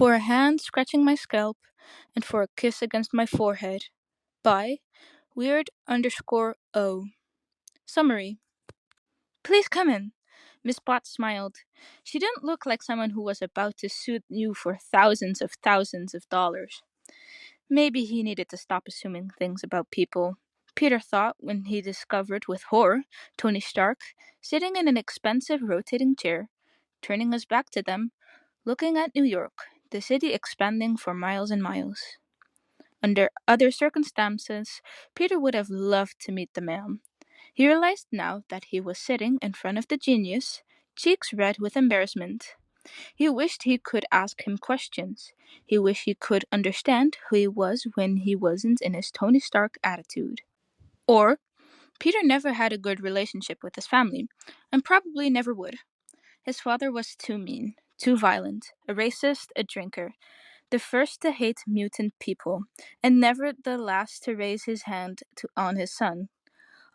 For a hand scratching my scalp, and for a kiss against my forehead. By Weird_O. Summary. Please come in. Miss Potts smiled. She didn't look like someone who was about to sue you for thousands of dollars. Maybe he needed to stop assuming things about people. Peter thought when he discovered with horror Tony Stark sitting in an expensive rotating chair, turning his back to them, looking at New York, the city expanding for miles and miles. Under other circumstances, Peter would have loved to meet the man. He realized now that he was sitting in front of the genius, cheeks red with embarrassment. He wished he could ask him questions. He wished he could understand who he was when he wasn't in his Tony Stark attitude. Or, Peter never had a good relationship with his family, and probably never would. His father was too mean, too violent, a racist, a drinker, the first to hate mutant people, and never the last to raise his hand on his son.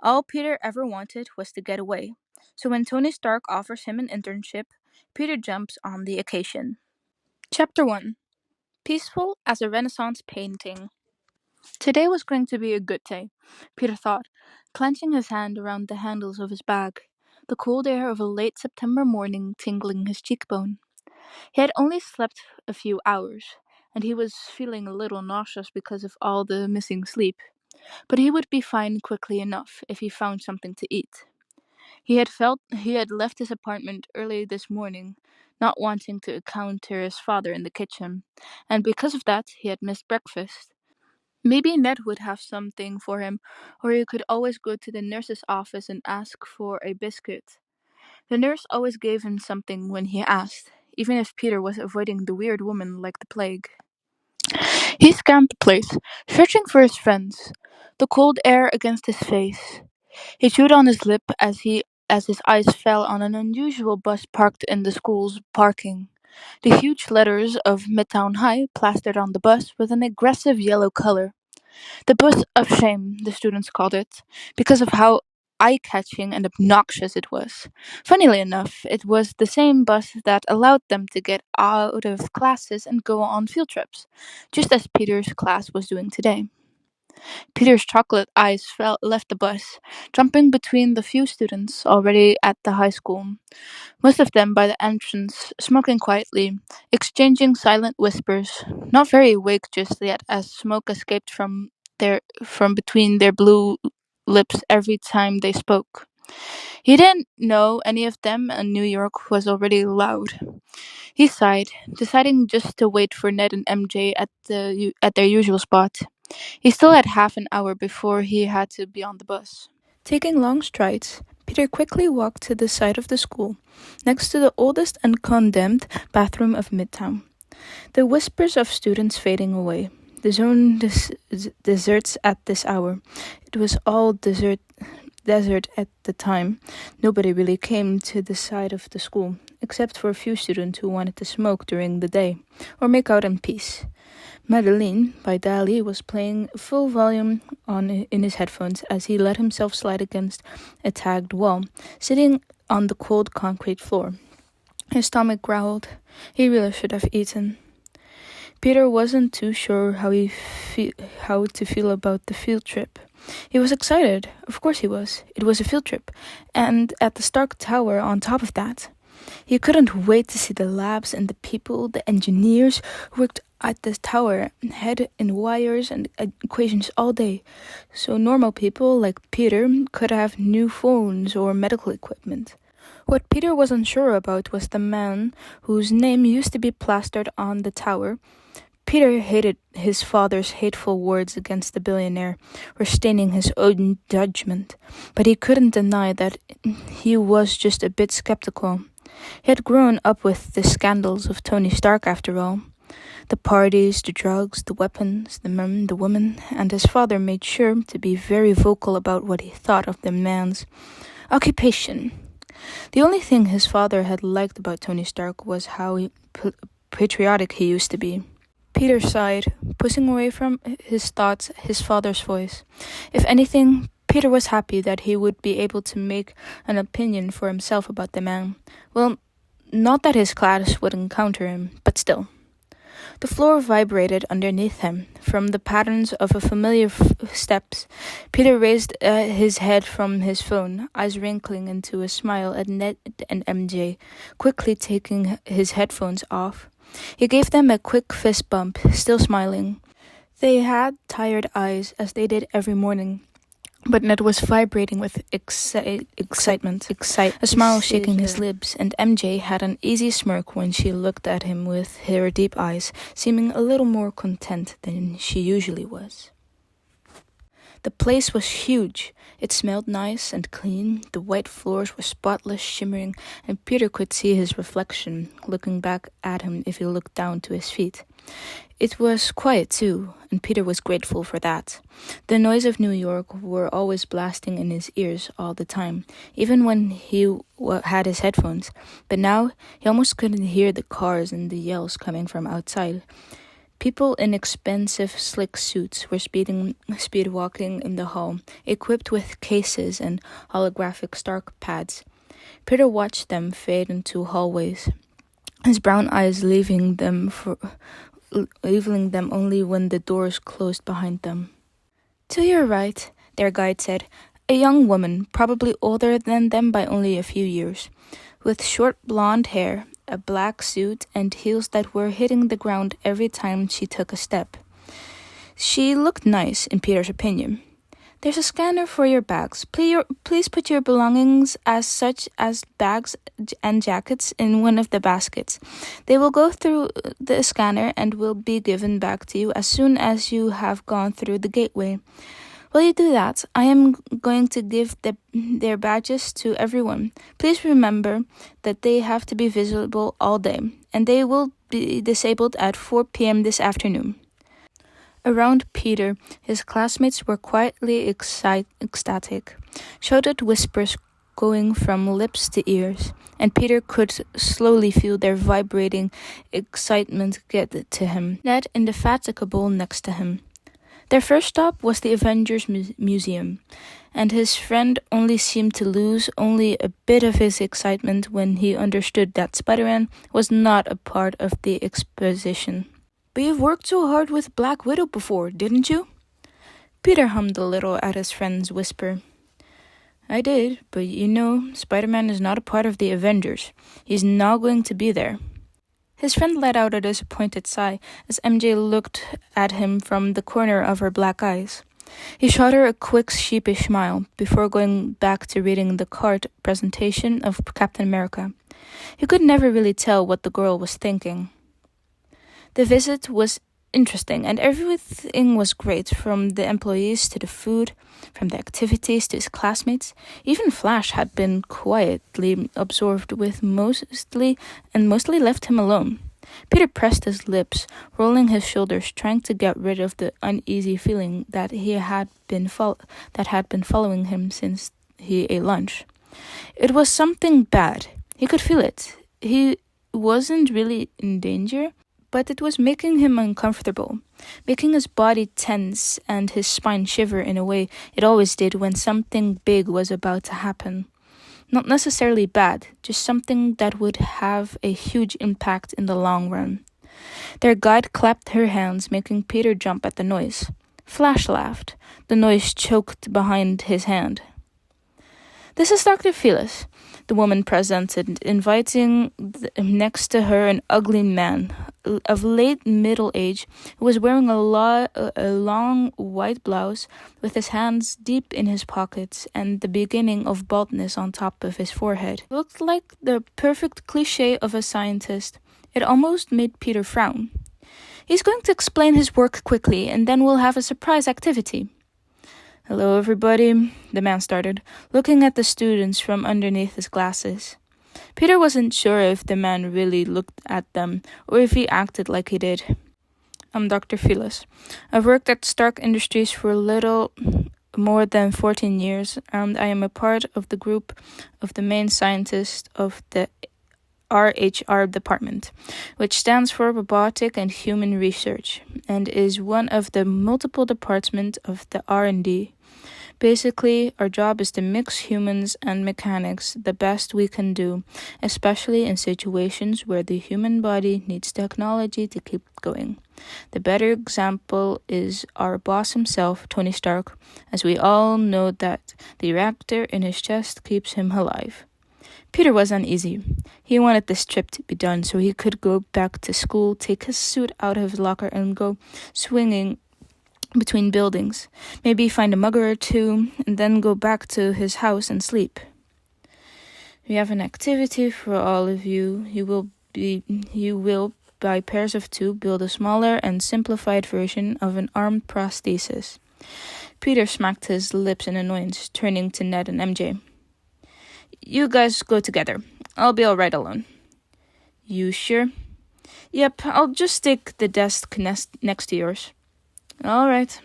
All Peter ever wanted was to get away, so when Tony Stark offers him an internship, Peter jumps on the occasion. Chapter 1. Peaceful as a Renaissance painting. Today was going to be a good day, Peter thought, clenching his hand around the handles of his bag, the cold air of a late September morning tingling his cheekbone. He had only slept a few hours, and he was feeling a little nauseous because of all the missing sleep, but he would be fine quickly enough if he found something to eat. He had left his apartment early this morning, not wanting to encounter his father in the kitchen, and because of that he had missed breakfast. Maybe Ned would have something for him, or he could always go to the nurse's office and ask for a biscuit. The nurse always gave him something when he asked, even if Peter was avoiding the weird woman like the plague. He scanned the place, searching for his friends, the cold air against his face. He chewed on his lip as his eyes fell on an unusual bus parked in the school's parking. The huge letters of Midtown High plastered on the bus with an aggressive yellow color. The bus of shame, the students called it, because of how eye-catching and obnoxious it was. Funnily enough, it was the same bus that allowed them to get out of classes and go on field trips, just as Peter's class was doing today. Peter's chocolate eyes left the bus, jumping between the few students already at the high school, most of them by the entrance, smoking quietly, exchanging silent whispers, not very awake just yet as smoke escaped from between their blue lips every time they spoke. He didn't know any of them, and New York was already loud. He sighed, deciding just to wait for Ned and MJ at their usual spot. He still had half an hour before he had to be on the bus. Taking long strides, Peter quickly walked to the side of the school, next to the oldest and condemned bathroom of Midtown. The whispers of students fading away. The zone deserts at this hour. It was all desert at the time. Nobody really came to the side of the school, except for a few students who wanted to smoke during the day, or make out in peace. Madeline by Dali was playing full volume in his headphones as he let himself slide against a tagged wall, sitting on the cold concrete floor. His stomach growled. He really should have eaten. Peter wasn't too sure how to feel about the field trip. He was excited. Of course he was. It was a field trip. And at the Stark Tower on top of that. He couldn't wait to see the labs and the people, the engineers who worked at the tower, had in wires and equations all day. So normal people like Peter could have new phones or medical equipment. What Peter was unsure about was the man whose name used to be plastered on the tower. Peter hated his father's hateful words against the billionaire, staining his own judgment, but he couldn't deny that he was just a bit skeptical. He had grown up with the scandals of Tony Stark after all. The parties, the drugs, the weapons, the men, the women, and his father made sure to be very vocal about what he thought of the man's occupation. The only thing his father had liked about Tony Stark was how patriotic he used to be. Peter sighed, pushing away from his thoughts his father's voice. If anything, Peter was happy that he would be able to make an opinion for himself about the man. Well, not that his class would encounter him, but still. The floor vibrated underneath him. From the patterns of a familiar steps, Peter raised his head from his phone, eyes wrinkling into a smile at Ned and MJ, quickly taking his headphones off. He gave them a quick fist bump, still smiling. They had tired eyes, as they did every morning, but Ned was vibrating with excitement, a smile shaking his lips, and MJ had an easy smirk when she looked at him with her deep eyes, seeming a little more content than she usually was. The place was huge. It smelled nice and clean. The white floors were spotless, shimmering, and Peter could see his reflection looking back at him if he looked down to his feet. It was quiet too, and Peter was grateful for that. The noise of New York were always blasting in his ears all the time, even when he had his headphones. But now he almost couldn't hear the cars and the yells coming from outside. People in expensive, slick suits were speed walking in the hall, equipped with cases and holographic stark pads. Peter watched them fade into hallways, his brown eyes leaving them only when the doors closed behind them. "To your right," their guide said, a young woman, probably older than them by only a few years, with short blonde hair, a black suit, and heels that were hitting the ground every time she took a step. She looked nice, in Peter's opinion. "There's a scanner for your bags. Please put your belongings, such as bags and jackets, in one of the baskets. They will go through the scanner and will be given back to you as soon as you have gone through the gateway. While you do that, I am going to give their badges to everyone. Please remember that they have to be visible all day, and they will be disabled at 4 p.m. this afternoon." Around Peter, his classmates were quietly ecstatic, shouted whispers going from lips to ears, and Peter could slowly feel their vibrating excitement get to him. Ned indefatigable next to him. Their first stop was the Avengers Museum, and his friend only seemed to lose only a bit of his excitement when he understood that Spider-Man was not a part of the exposition. "But you've worked so hard with Black Widow before, didn't you?" Peter hummed a little at his friend's whisper. "I did, but Spider-Man is not a part of the Avengers. He's not going to be there." His friend let out a disappointed sigh as MJ looked at him from the corner of her black eyes. He shot her a quick, sheepish smile before going back to reading the card presentation of Captain America. He could never really tell what the girl was thinking. The visit was interesting, and everything was great, from the employees to the food, from the activities to his classmates. Even Flash had been quietly absorbed with mostly left him alone. Peter pressed his lips, rolling his shoulders, trying to get rid of the uneasy feeling that had been following him since he ate lunch. It was something bad. He could feel it. He wasn't really in danger, but it was making him uncomfortable, making his body tense and his spine shiver in a way it always did when something big was about to happen. Not necessarily bad, just something that would have a huge impact in the long run. Their guide clapped her hands, making Peter jump at the noise. Flash laughed. The noise choked behind his hand. "This is Dr. Phyllis," the woman presented, inviting next to her an ugly man of late middle age who was wearing a long white blouse with his hands deep in his pockets and the beginning of baldness on top of his forehead. He looked like the perfect cliché of a scientist. It almost made Peter frown. "He's going to explain his work quickly, and then we'll have a surprise activity." "Hello, everybody," the man started, looking at the students from underneath his glasses. Peter wasn't sure if the man really looked at them or if he acted like he did. "I'm Dr. Phyllis. I've worked at Stark Industries for a little more than 14 years, and I am a part of the group of the main scientists of the RHR department, which stands for Robotic and Human Research, and is one of the multiple departments of the R&D. Basically, our job is to mix humans and mechanics the best we can do, especially in situations where the human body needs technology to keep going. The better example is our boss himself, Tony Stark, as we all know that the reactor in his chest keeps him alive. Peter was uneasy. He wanted this trip to be done so he could go back to school, take his suit out of his locker, and go swinging between buildings. Maybe find a mugger or two, and then go back to his house and sleep. We have an activity for all of you. You will, by pairs of two, build a smaller and simplified version of an arm prosthesis. Peter smacked his lips in annoyance, turning to Ned and MJ. You guys go together. I'll be all right alone. You sure? Yep, I'll just take the desk next to yours. All right.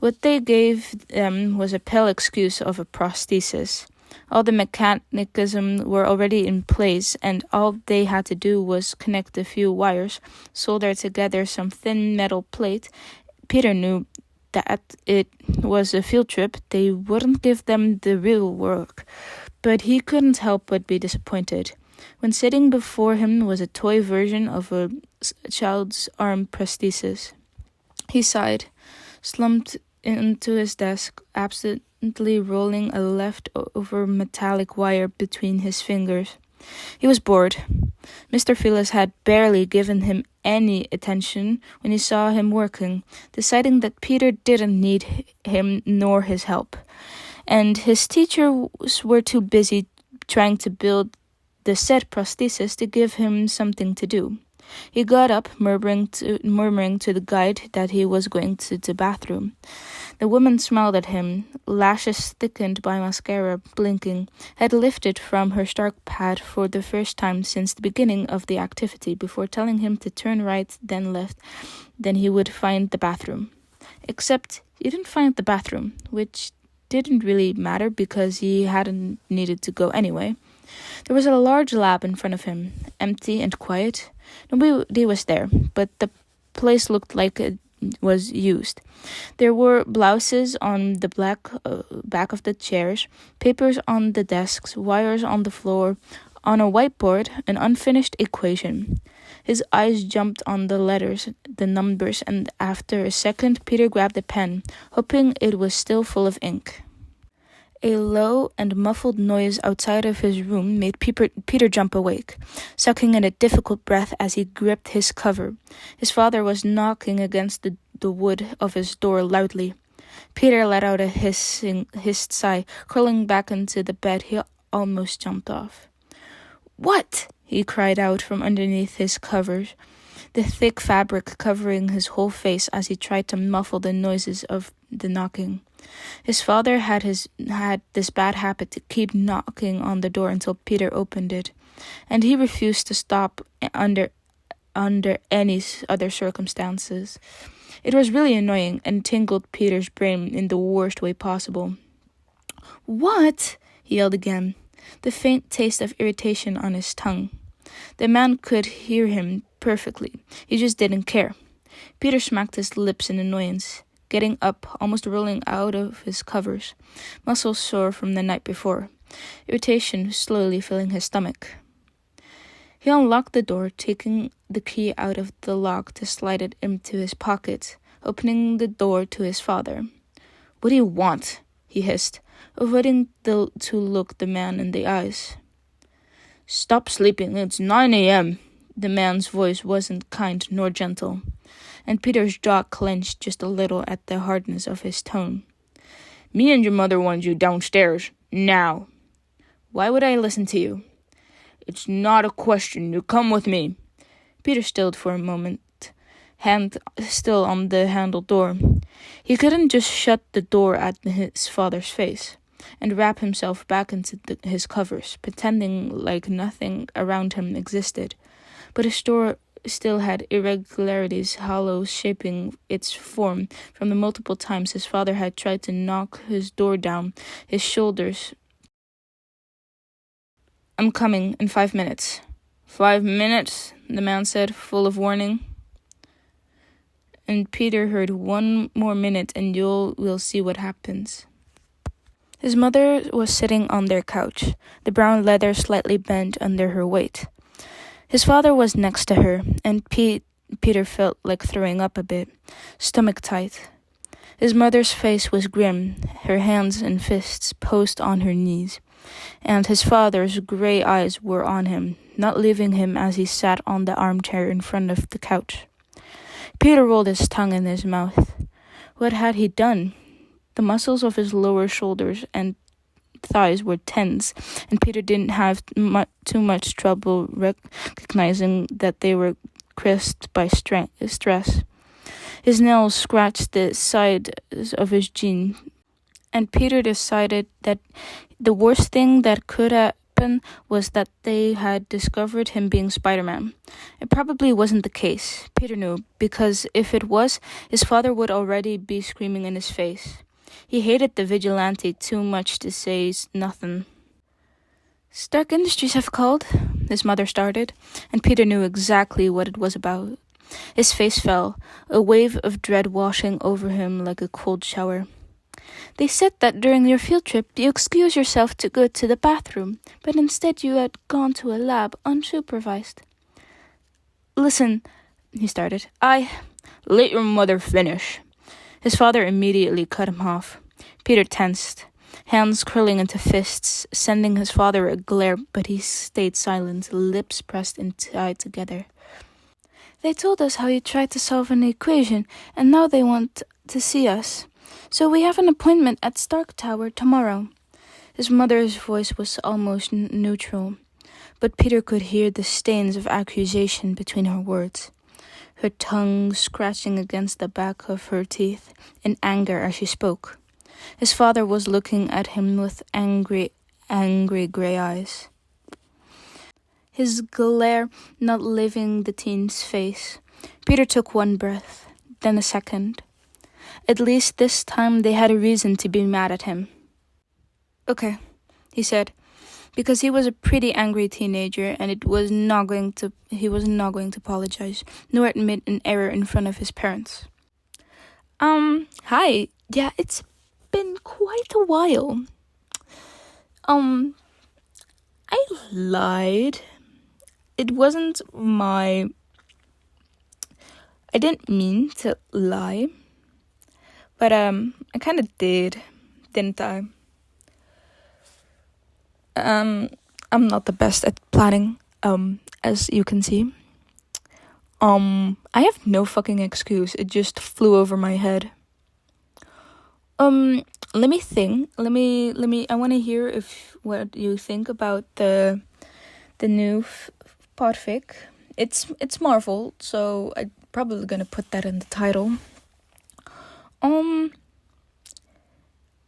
What they gave them was a pale excuse of a prosthesis. All the mechanisms were already in place, and all they had to do was connect a few wires, solder together some thin metal plate. Peter knew that it was a field trip. They wouldn't give them the real work, but he couldn't help but be disappointed when sitting before him was a toy version of a child's arm prosthesis. He sighed, slumped into his desk, absently rolling a leftover metallic wire between his fingers. He was bored. Mr. Phyllis had barely given him any attention when he saw him working, deciding that Peter didn't need him nor his help, and his teachers were too busy trying to build the said prosthesis to give him something to do. He got up, murmuring to the guide that he was going to the bathroom. The woman smiled at him, lashes thickened by mascara blinking, had lifted from her Stark pad for the first time since the beginning of the activity before telling him to turn right, then left, then he would find the bathroom. Except he didn't find the bathroom, which didn't really matter because he hadn't needed to go anyway. There was a large lab in front of him, empty and quiet. Nobody was there, but the place looked like it was used. There were blouses on the back of the chairs, papers on the desks, wires on the floor. On a whiteboard, an unfinished equation. His eyes jumped on the letters, the numbers, and after a second, Peter grabbed a pen, hoping it was still full of ink. A low and muffled noise outside of his room made Peter jump awake, sucking in a difficult breath as he gripped his cover. His father was knocking against the wood of his door loudly. Peter let out a hissed sigh, curling back into the bed. He almost jumped off. "What?" he cried out from underneath his covers, the thick fabric covering his whole face as he tried to muffle the noises of the knocking. His father had this bad habit to keep knocking on the door until Peter opened it, and he refused to stop under any other circumstances. It was really annoying and tingled Peter's brain in the worst way possible. "What?" he yelled again, the faint taste of irritation on his tongue. The man could hear him perfectly. He just didn't care. Peter smacked his lips in annoyance, getting up, almost rolling out of his covers, muscles sore from the night before, irritation slowly filling his stomach. He unlocked the door, taking the key out of the lock to slide it into his pocket, opening the door to his father. "What do you want?" he hissed, avoiding to look the man in the eyes. "Stop sleeping, it's 9 a.m. The man's voice wasn't kind nor gentle, and Peter's jaw clenched just a little at the hardness of his tone. "Me and your mother want you downstairs, now." "Why would I listen to you?" "It's not a question, you come with me." Peter stilled for a moment, hand still on the handle door. He couldn't just shut the door at his father's face and wrap himself back into his covers, pretending like nothing around him existed. But his door still had irregularities, hollow shaping its form from the multiple times his father had tried to knock his door down. His shoulders. "I'm coming in 5 minutes. 5 minutes, the man said, full of warning. and Peter heard 1 more minute and we'll see what happens. His mother was sitting on their couch, the brown leather slightly bent under her weight. His father was next to her, and Peter felt like throwing up a bit, stomach tight. His mother's face was grim, her hands and fists posed on her knees, and his father's grey eyes were on him, not leaving him as he sat on the armchair in front of the couch. Peter rolled his tongue in his mouth. What had he done? The muscles of his lower shoulders and thighs were tense, and Peter didn't have too much trouble recognizing that they were crisped by stress. His nails scratched the sides of his jeans, and Peter decided that the worst thing that could happen was that they had discovered him being Spider-Man. It probably wasn't the case, Peter knew, because if it was, his father would already be screaming in his face. He hated the vigilante too much to say nothing. Stark Industries have called, his mother started, and Peter knew exactly what it was about. His face fell, a wave of dread washing over him like a cold shower. They said that during your field trip you excused yourself to go to the bathroom, but instead you had gone to a lab unsupervised. Listen, he started. Let your mother finish. His father immediately cut him off. Peter tensed, hands curling into fists, sending his father a glare, but he stayed silent, lips pressed and tied together. They told us how you tried to solve an equation, and now they want to see us. So we have an appointment at Stark Tower tomorrow. His mother's voice was almost neutral, but Peter could hear the stains of accusation between her words. Her tongue scratching against the back of her teeth in anger as she spoke. His father was looking at him with angry grey eyes. His glare not leaving the teen's face. Peter took one breath, then a second. At least this time they had a reason to be mad at him. Okay, he said, because he was a pretty angry teenager and he was not going to apologize, nor admit an error in front of his parents. Hi. Yeah, it's been quite a while. I lied. It wasn't I didn't mean to lie. But I kind of did, didn't I? I'm not the best at planning, as you can see. I have no fucking excuse. It just flew over my head. Let me think. Let me. I want to hear what you think about the new podfic. It's Marvel, so I'm probably gonna put that in the title.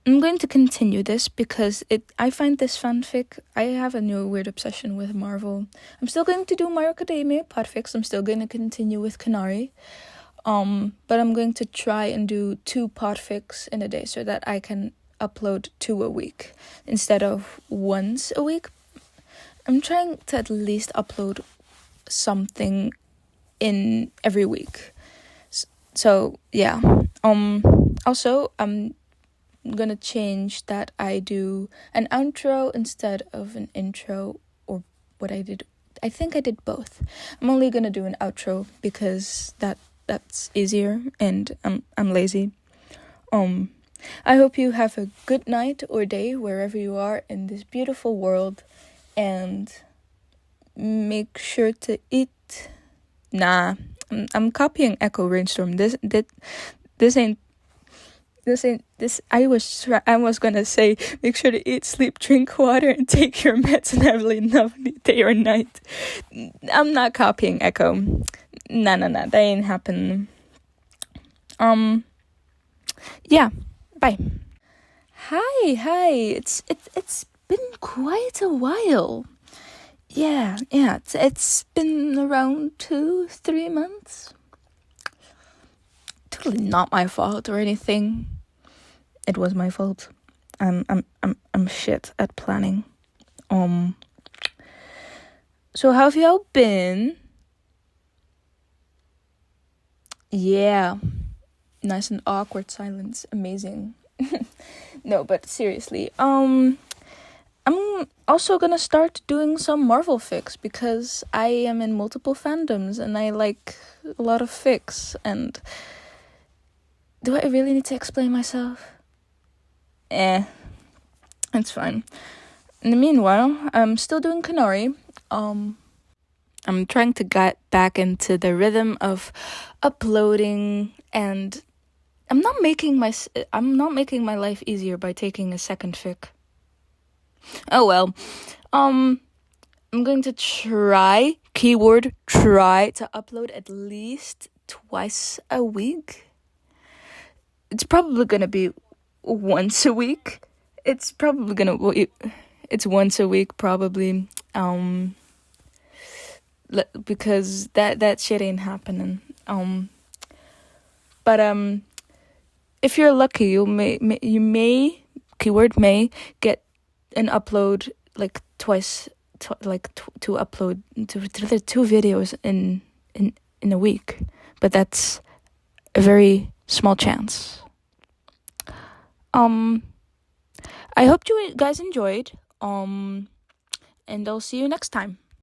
I'm going to continue this because I find this fanfic. I have a new weird obsession with Marvel. I'm still going to do My Academia podfics. I'm still going to continue with Canary. But I'm going to try and do 2 podfics in a day so that I can upload 2 a week instead of once a week. I'm trying to at least upload something in every week. So yeah. Also, I'm gonna change that I do an outro instead of an intro, or what I did. I think I did both. I'm only gonna do an outro because that's easier, and I'm lazy. I hope you have a good night or day wherever you are in this beautiful world, and make sure to eat. Nah, I'm copying Echo Rainstorm. This ain't. I was gonna say, make sure to eat, sleep, drink water, and take your meds and have a lovely day or night. I'm not copying Echo. Nah, that ain't happening. Yeah, bye. Hi. It's been quite a while. Yeah. It's been around 2-3 months. Totally not my fault or anything. It was my fault. I'm shit at planning. So how have y'all been? Yeah. Nice and awkward silence. Amazing. No, but seriously, I'm also gonna start doing some Marvel fics because I am in multiple fandoms and I like a lot of fics. And do I really need to explain myself? It's fine. In the meanwhile, I'm still doing Kanori. I'm trying to get back into the rhythm of uploading, and I'm not making my life easier by taking a second fic. Oh well. I'm going to try, keyword try, to upload at least twice a week. It's probably gonna be once a week. It's once a week probably. Because that shit ain't happening. But if you're lucky, you may keyword may get an upload like twice, to upload two videos in a week. But that's a very small chance. I hope you guys enjoyed. And I'll see you next time.